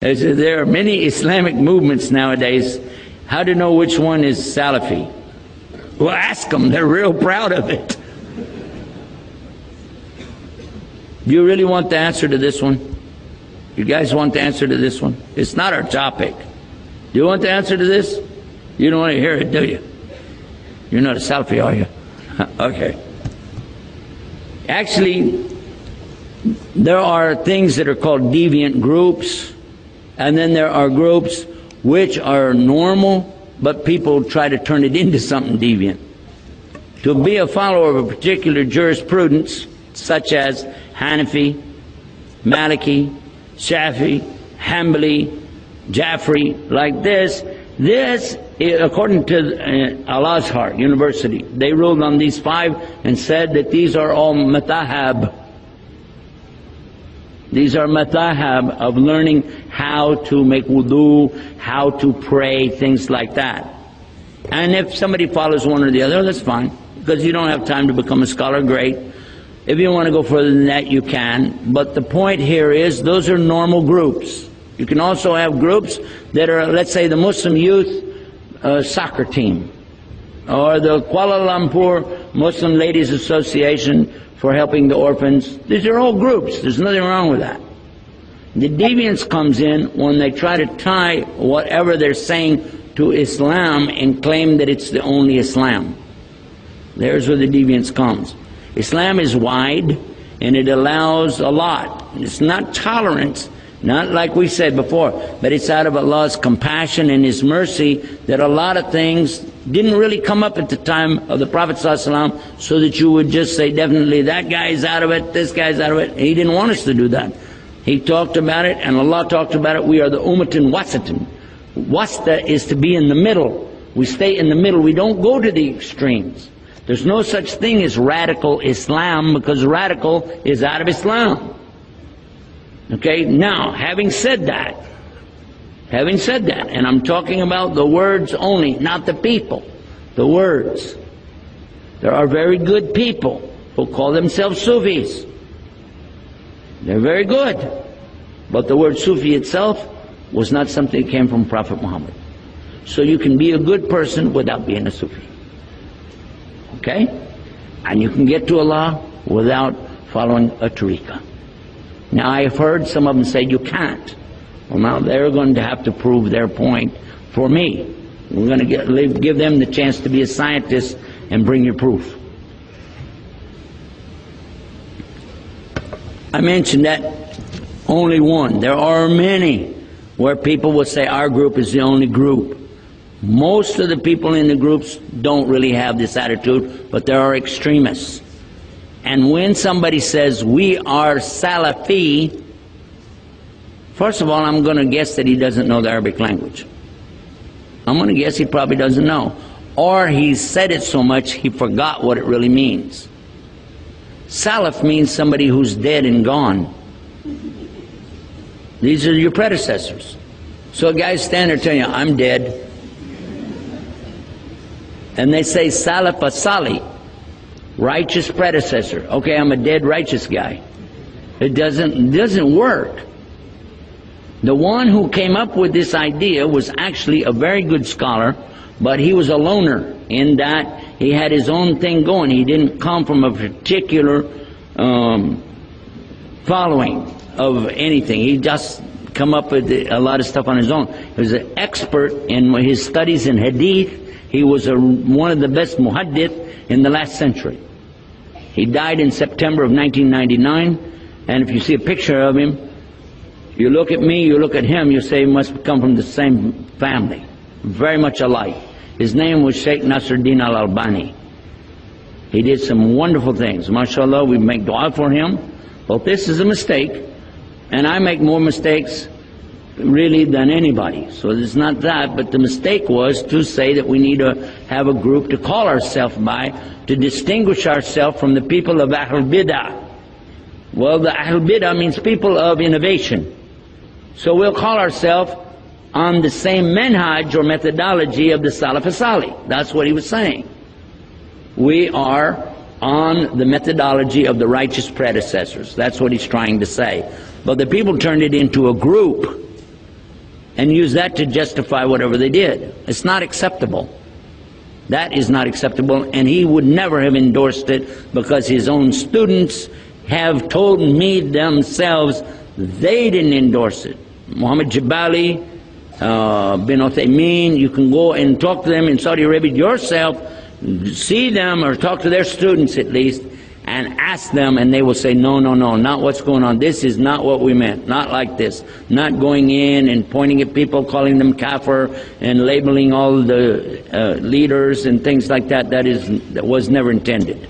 There are many Islamic movements nowadays. How to know which one is Salafi? Well, ask them. They're real proud of it. Do you really want the answer to this one? You guys want the answer to this one? It's not our topic. Do you want the answer to this? You don't want to hear it, do you? You're not a Salafi, are you? Okay. Actually, there are things that are called deviant groups, and then there are groups which are normal, but people try to turn it into something deviant. To be a follower of a particular jurisprudence, such as Hanafi, Maliki, Shafi, Hanbali, Jafri, like this, according to Al-Azhar University, they ruled on these 5 and said that these are all matahab. These are matahab of learning how to make wudu, how to pray, things like that. And if somebody follows one or the other, that's fine, because you don't have time to become a scholar, great. If you want to go further than that, you can. But the point here is, those are normal groups. You can also have groups that are, let's say, the Muslim Youth Soccer Team, or the Kuala Lumpur Muslim Ladies Association for helping the orphans. These are all groups. There's nothing wrong with that. The deviance comes in when they try to tie whatever they're saying to Islam and claim that it's the only Islam. There's where the deviance comes. Islam is wide and it allows a lot. It's not tolerance, not like we said before, but it's out of Allah's compassion and His mercy that a lot of things didn't really come up at the time of the Prophet ﷺ, so that you would just say definitely that guy's out of it, this guy's out of it. He didn't want us to do that. He talked about it and Allah talked about it. We are the ummatun wasatun. Wasta is to be in the middle. We stay in the middle. We don't go to the extremes. There's no such thing as radical Islam, because radical is out of Islam. Okay, now, having said that, and I'm talking about the words only, not the people, the words. There are very good people who call themselves Sufis. They're very good. But the word Sufi itself was not something that came from Prophet Muhammad. So you can be a good person without being a Sufi. Okay? And you can get to Allah without following a tariqah. Now, I have heard some of them say you can't. Well, now they're going to have to prove their point for me. We're going to give them the chance to be a scientist and bring your proof. I mentioned that only one. There are many where people will say our group is the only group. Most of the people in the groups don't really have this attitude, but there are extremists. And when somebody says we are Salafi, first of all, I'm going to guess that he doesn't know the Arabic language. I'm going to guess he probably doesn't know. Or he said it so much he forgot what it really means. Salaf means somebody who's dead and gone. These are your predecessors. So a guy stand there telling you, I'm dead. And they say Salaf Sali, righteous predecessor. Okay, I'm a dead righteous guy. It doesn't work. The one who came up with this idea was actually a very good scholar, but he was a loner in that he had his own thing going. He didn't come from a particular following of anything. He just come up with a lot of stuff on his own. He was an expert in his studies in hadith. He was one of the best muhaddith in the last century. He died in September of 1999, and if you see a picture of him, you look at me, you look at him, you say he must come from the same family. Very much alike. His name was Sheikh Nasruddin al-Albani. He did some wonderful things. MashaAllah, we make dua for him. But this is a mistake, and I make more mistakes really than anybody. So it's not that, but the mistake was to say that we need to have a group to call ourselves by, to distinguish ourselves from the people of Ahl Bid'ah. Well, the Ahl Bid'ah means people of innovation. So we'll call ourselves on the same manhaj or methodology of the Salaf Salih. That's what he was saying. We are on the methodology of the righteous predecessors. That's what he's trying to say. But the people turned it into a group. and use that to justify whatever they did. It's not acceptable. That is not acceptable, and he would never have endorsed it, because his own students have told me themselves they didn't endorse it. Muhammad Jabali, bin Uthaymeen, you can go and talk to them in Saudi Arabia yourself, see them or talk to their students at least, and ask them, and they will say, no, no, no, not what's going on. This is not what we meant. Not like this. Not going in and pointing at people, calling them kafir, and labeling all the leaders and things like that. That was never intended.